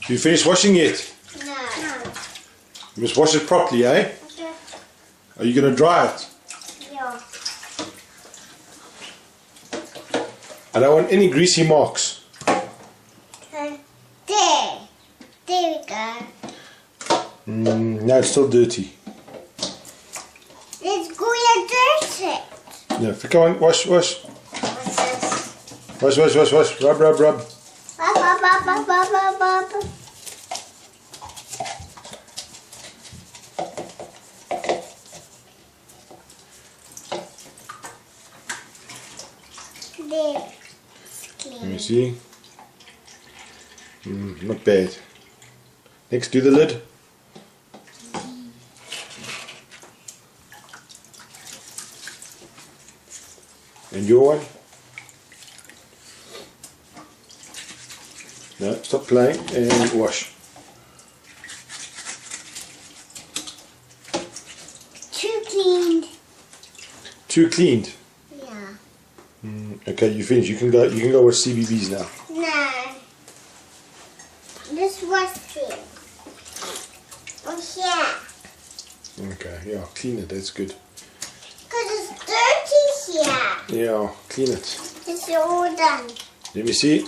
You finished washing it? No. You must wash it properly, eh? Okay. Are you going to dry it? Yeah. I don't want any greasy marks. There. There we go. No, it's still dirty. Let's go and dirt it. Yeah, come on, wash. What's this? Wash. Rub. Ba, ba, ba, ba, ba, ba, ba. There. It's Let me clean. see. Not bad. Next, do the lid. And your one. No, stop playing and wash. Too cleaned. Too cleaned. Yeah. Okay, you finished. You can go. You can go watch CBBS now. No. This was it. Oh yeah. Okay, yeah, clean it. That's good. Because it's dirty here. Yeah, clean it. It's all done. Let me see.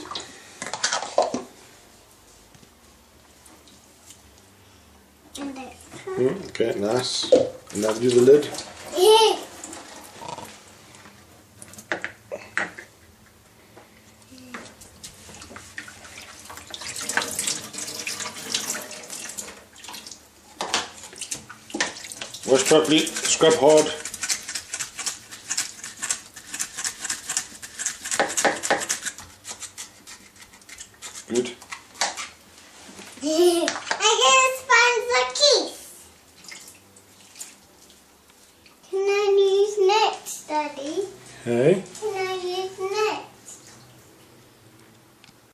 And then, Okay, nice. And now do the lid. Wash properly. Scrub hard. Good. I gotta find the keys. Can I use next, Daddy? Hey.